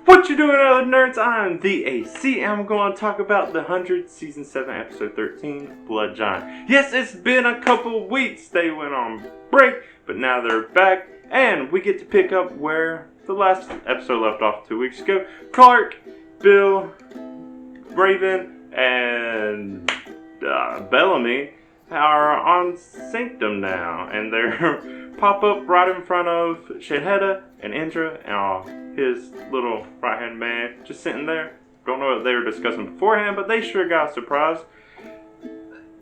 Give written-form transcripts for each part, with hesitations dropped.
What you doing, other nerds? I'm the AC, and I'm going to talk about the 100th Season 7, Episode 13, Blood Giant. Yes, it's been a couple weeks. They went on break, but now they're back, and we get to pick up where the last episode left off 2 weeks ago. Clark, Bill, Raven, and Bellamy are on Sanctum now, and they're pop up right in front of Shedheda and Indra and his little right hand man just sitting there. Don't know what they were discussing beforehand, but they sure got surprised.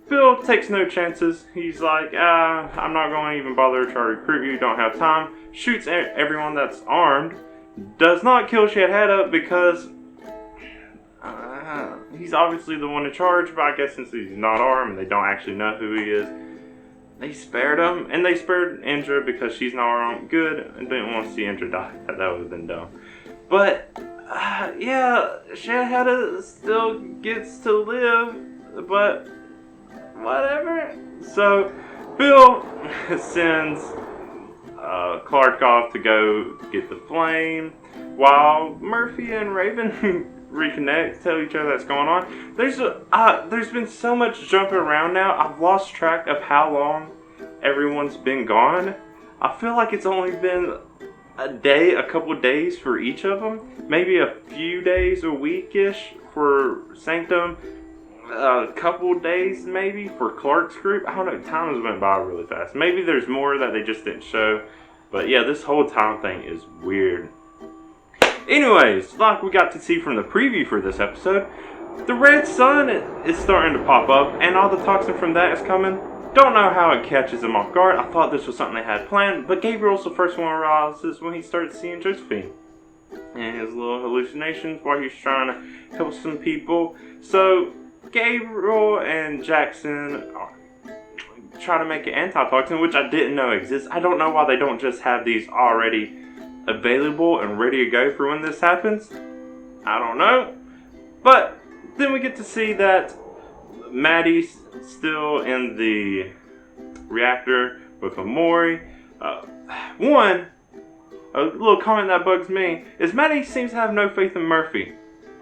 Bill takes no chances. He's like, I'm not going to even bother to try to recruit you. Don't have time. Shoots everyone that's armed. Does not kill Shedheda because he's obviously the one in charge, but I guess since he's not armed and they don't actually know who he is, they spared him. And they spared Indra because she's not armed. Good. And didn't want to see Indra die. That would have been dumb. But, yeah, Shedheda still gets to live, but whatever. So, Bill sends Clark off to go get the flame, while Murphy and Raven reconnect, tell each other what's going on. There's been so much jumping around now, I've lost track of how long everyone's been gone. I feel like it's only been a couple days for each of them. Maybe a few days, a week-ish for Sanctum. A couple days maybe for Clark's group. I don't know, time has went by really fast. Maybe there's more that they just didn't show. But yeah, this whole time thing is weird. Anyways, like we got to see from the preview for this episode, the red sun is starting to pop up, and all the toxin from that is coming. Don't know how it catches him off guard. I thought this was something they had planned, but Gabriel's the first one to realize this when he starts seeing Josephine and his little hallucinations while he's trying to help some people. So Gabriel and Jackson try to make an antitoxin, which I didn't know exists. I don't know why they don't just have these already available and ready to go for when this happens. I don't know. But then we get to see that Maddie's still in the reactor with Amori. A little comment that bugs me is Maddie seems to have no faith in Murphy.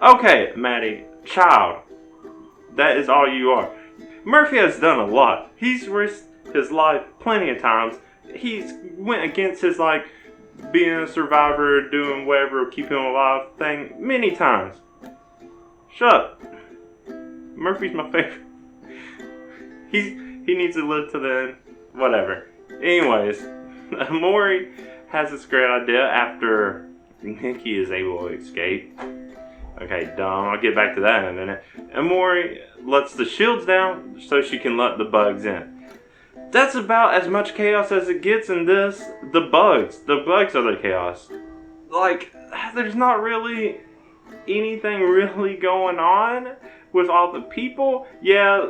Okay, Maddie, child. That is all you are. Murphy has done a lot. He's risked his life plenty of times. He's went against his, being a survivor, doing whatever, keeping him alive thing many times. Shut up. Murphy's my favorite. He needs to live to the end. Whatever. Anyways, Amori has this great idea after Nikki is able to escape. Okay, dumb. I'll get back to that in a minute. Amori lets the shields down so she can let the bugs in. That's about as much chaos as it gets in this. The bugs are the chaos. There's not really anything really going on with all the people. Yeah,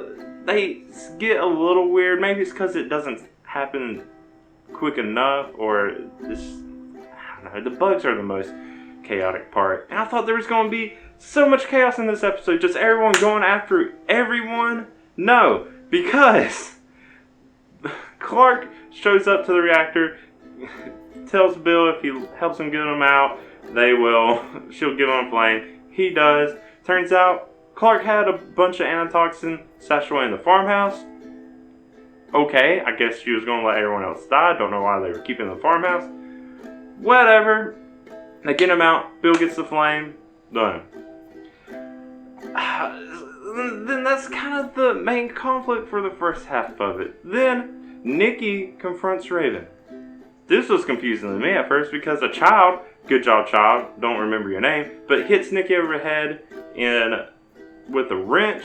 they get a little weird. Maybe it's because it doesn't happen quick enough, or this, I don't know. The bugs are the most chaotic part. And I thought there was going to be so much chaos in this episode. Just everyone going after everyone. No, because Clark shows up to the reactor, tells Bill if he helps him get him out, she'll give him a flame. He does. Turns out Clark had a bunch of antitoxin stashed away in the farmhouse. Okay, I guess she was going to let everyone else die. Don't know why they were keeping the farmhouse. Whatever. They get him out. Bill gets the flame. Done. Then that's kind of the main conflict for the first half of it. Then Nikki confronts Raven. This was confusing to me at first because a child, good job child, don't remember your name, but hits Nikki over the head with a wrench.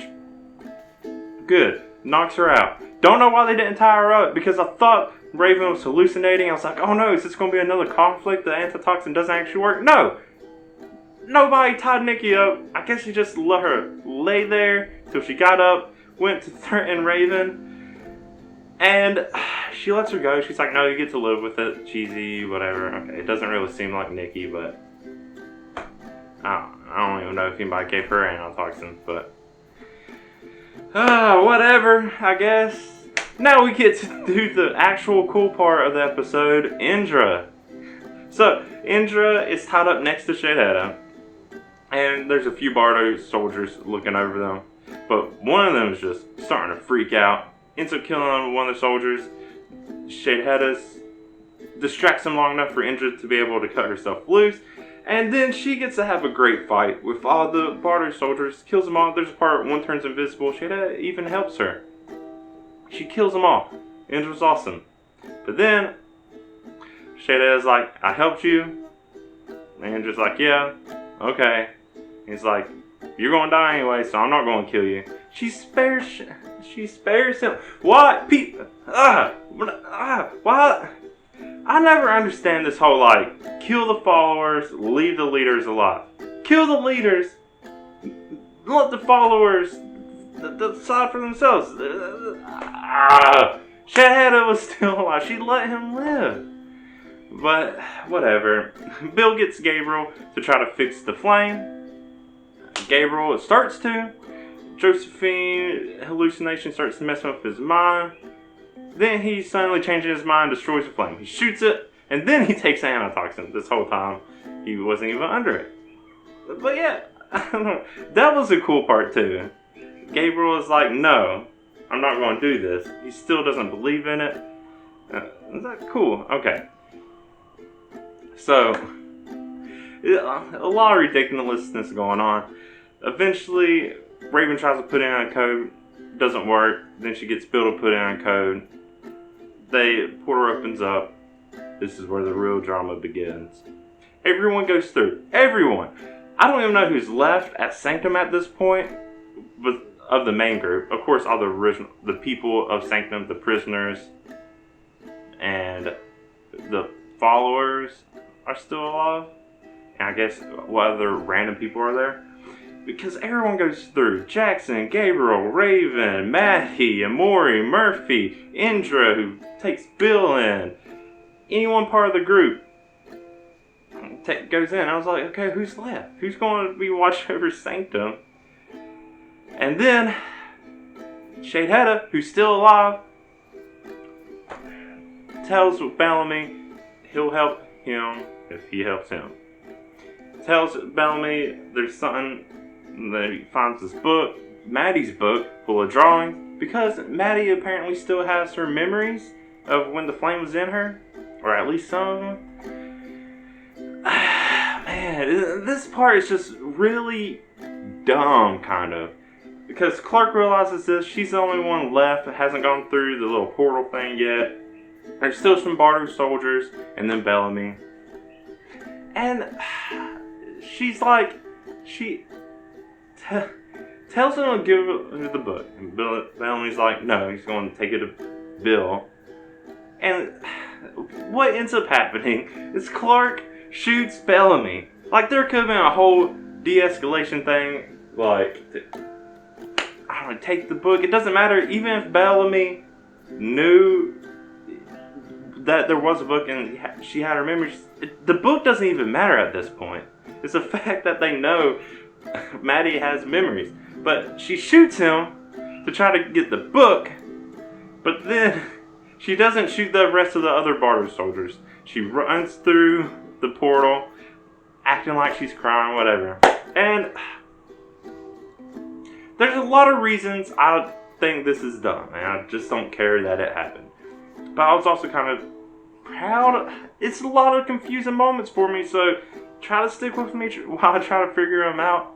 Good. Knocks her out. Don't know why they didn't tie her up, because I thought Raven was hallucinating. I was like, oh no, is this going to be another conflict? The antitoxin doesn't actually work? No! Nobody tied Nikki up. I guess she just let her lay there till she got up, went to threaten Raven, and she lets her go. She's like, no, you get to live with it. Cheesy, whatever. Okay, it doesn't really seem like Nikki, but I don't even know if anybody gave her antitoxin, but whatever, I guess. Now we get to do the actual cool part of the episode, Indra. So, Indra is tied up next to Shedheda. And there's a few Bardo soldiers looking over them. But one of them is just starting to freak out. Ends up killing one of the soldiers. Shadeheadus distracts him long enough for Indra to be able to cut herself loose. And then she gets to have a great fight with all the Bardo soldiers. Kills them all. There's a part where one turns invisible. Shadeheadus even helps her. She kills them all. Indra's awesome. But then Shadeheadus is like, I helped you. And Indra's like, yeah, okay. He's like, you're gonna die anyway, so I'm not gonna kill you. She spares him. What? What? I never understand this whole like, kill the followers, leave the leaders alive. Kill the leaders, let the followers decide for themselves. Shadeheadus was still alive. She let him live. But whatever. Bill gets Gabriel to try to fix the flame. Gabriel starts to. Josephine hallucination starts to mess up his mind. Then he suddenly changes his mind, destroys the flame. He shoots it, and then he takes antitoxin. This whole time, he wasn't even under it. But yeah, I don't know. That was a cool part too. Gabriel is like, no, I'm not going to do this. He still doesn't believe in it. Is that cool? Okay. So, a lot of ridiculousness going on. Eventually, Raven tries to put in a code. Doesn't work. Then she gets Bill to put in a code. The portal opens up. This is where the real drama begins. Everyone goes through. Everyone. I don't even know who's left at Sanctum at this point, but of the main group. Of course, all the people of Sanctum, the prisoners, and the followers are still alive. And I guess what other random people are there? Because everyone goes through. Jackson, Gabriel, Raven, Maddie, Amori, Murphy, Indra, who takes Bill in. Anyone part of the group goes in. I was like, okay, who's left? Who's going to be watching over Sanctum? And then Shadeheadus, who's still alive, tells Bellamy he'll help him if he helps him. Tells Bellamy there's something that he finds this book, Maddie's book, full of drawings, because Maddie apparently still has her memories of when the flame was in her, or at least some of them. Man, this part is just really dumb, kind of. Because Clark realizes this, she's the only one left that hasn't gone through the little portal thing yet. There's still some Bardo soldiers, and then Bellamy. And she's like, she tells him to give her the book. And Bellamy's like, no, he's going to take it to Bill. And what ends up happening is Clark shoots Bellamy. Like, there could have been a whole de-escalation thing, like, I don't know, take the book. It doesn't matter, even if Bellamy knew that there was a book and she had her memories, the book doesn't even matter at this point. It's the fact that they know Maddie has memories. But she shoots him to try to get the book, but then she doesn't shoot the rest of the other Bardo soldiers. She runs through the portal, acting like she's crying, whatever. And there's a lot of reasons I think this is dumb, and I just don't care that it happened. But I was also kind of proud. It's a lot of confusing moments for me, so try to stick with me while I try to figure them out.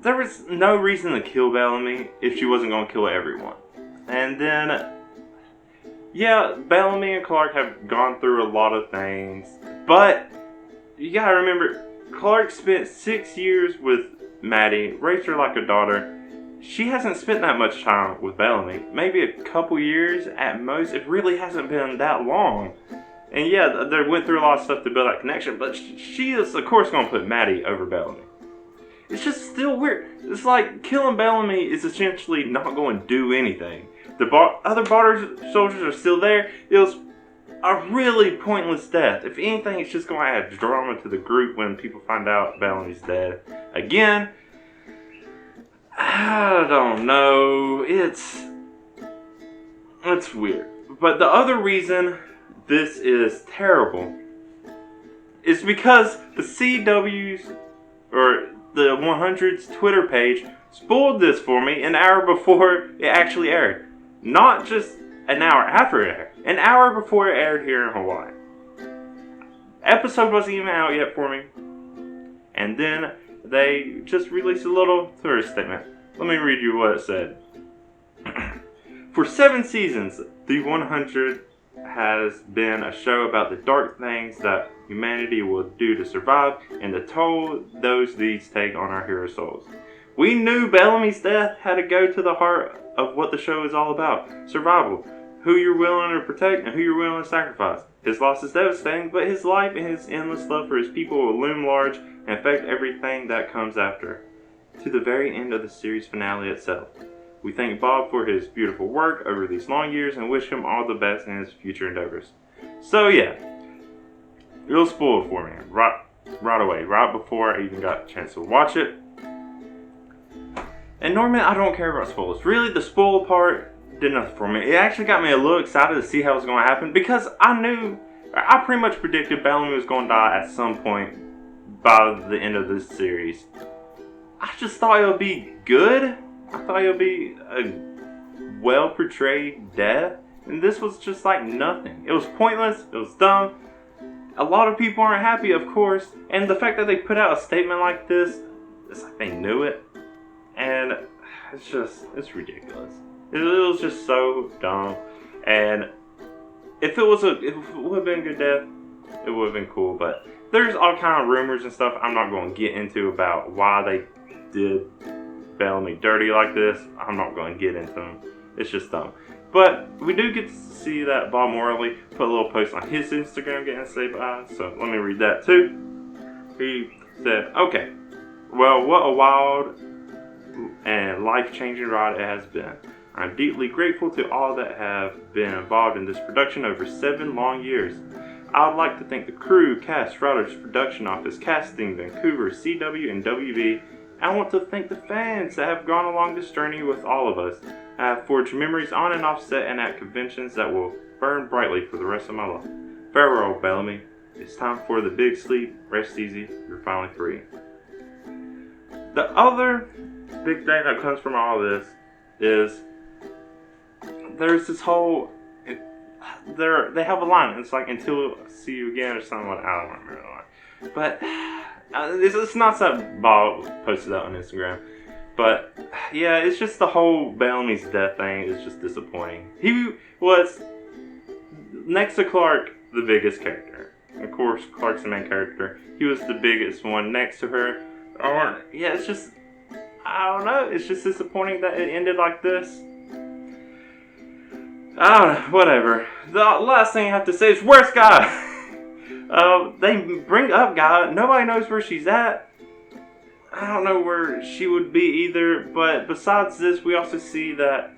There was no reason to kill Bellamy if she wasn't going to kill everyone. And then, yeah, Bellamy and Clark have gone through a lot of things, but you gotta remember, Clark spent 6 years with Maddie, raised her like a daughter. She hasn't spent that much time with Bellamy. Maybe a couple years at most. It really hasn't been that long. And yeah, they went through a lot of stuff to build that connection, but she is, of course, going to put Maddie over Bellamy. It's just still weird. It's like killing Bellamy is essentially not going to do anything. The other Bardo soldiers are still there. It was a really pointless death. If anything, it's just going to add drama to the group when people find out Bellamy's dead. Again, I don't know. It's weird. But the other reason this is terrible It's because the CW's, or the 100's Twitter page, spoiled this for me an hour before it actually aired. Not just an hour after it aired. An hour before it aired here in Hawaii. Episode wasn't even out yet for me. And then they just released a little Twitter statement. Let me read you what it said. For 7 seasons, the 100 has been a show about the dark things that humanity will do to survive and the toll those deeds take on our hero souls. We knew Bellamy's death had to go to the heart of what the show is all about. Survival. Who you're willing to protect and who you're willing to sacrifice. His loss is devastating, but his life and his endless love for his people will loom large and affect everything that comes after. To the very end of the series finale itself. We thank Bob for his beautiful work over these long years and wish him all the best in his future endeavors. So yeah, it was spoiled for me right away, right before I even got a chance to watch it. And normally I don't care about spoilers. Really, the spoiler part did nothing for me. It actually got me a little excited to see how it was going to happen because I pretty much predicted Bellamy was going to die at some point by the end of this series. I just thought it would be good. I thought it would be a well-portrayed death. And this was just like nothing. It was pointless. It was dumb. A lot of people aren't happy, of course. And the fact that they put out a statement like this, it's like they knew it. And it's ridiculous. It was just so dumb. And if it would have been a good death, it would have been cool. But there's all kind of rumors and stuff I'm not going to get into about why they did Bellamy dirty like this. I'm not going to get into them. It's just dumb. But we do get to see that Bob Morley put a little post on his Instagram getting saved by. So let me read that too. He said, okay, well, what a wild and life-changing ride it has been. I'm deeply grateful to all that have been involved in this production over 7 long years. I would like to thank the crew, cast, writers, production office, casting, Vancouver, CW, and WB. I want to thank the fans that have gone along this journey with all of us. I have forged memories on and off set and at conventions that will burn brightly for the rest of my life. Farewell, Bellamy. It's time for the big sleep. Rest easy. You're finally free. The other big thing that comes from all this is there's this whole... They have a line. It's like, until I see you again or something. I don't remember the line. But it's not that Bob posted that on Instagram. But yeah, it's just the whole Bellamy's death thing is just disappointing. He was, next to Clark, the biggest character. Of course, Clark's the main character. He was the biggest one next to her. Yeah, it's just, I don't know. It's just disappointing that it ended like this. I don't know, whatever. The last thing I have to say is, where's Guy? They bring up Guy. Nobody knows where she's at. I don't know where she would be either. But besides this, we also see that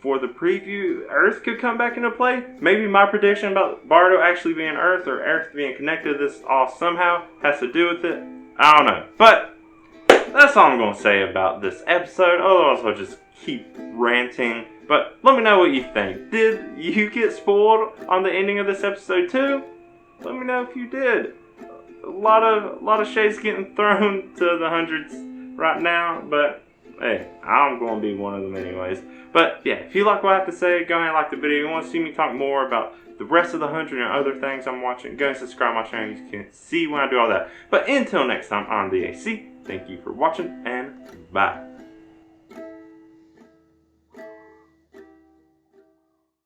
for the preview, Earth could come back into play. Maybe my prediction about Bardo actually being Earth or Earth being connected to this all somehow has to do with it. I don't know. But that's all I'm going to say about this episode. Otherwise, I'll just keep ranting. But let me know what you think. Did you get spoiled on the ending of this episode too? Let me know if you did. A lot of shades getting thrown to the hundreds right now, but hey, I'm going to be one of them anyways. But yeah, if you like what I have to say, go ahead and like the video. If you want to see me talk more about the rest of the 100 and other things I'm watching, go and subscribe to my channel. You can see when I do all that. But until next time, I'm the AC. Thank you for watching, and bye.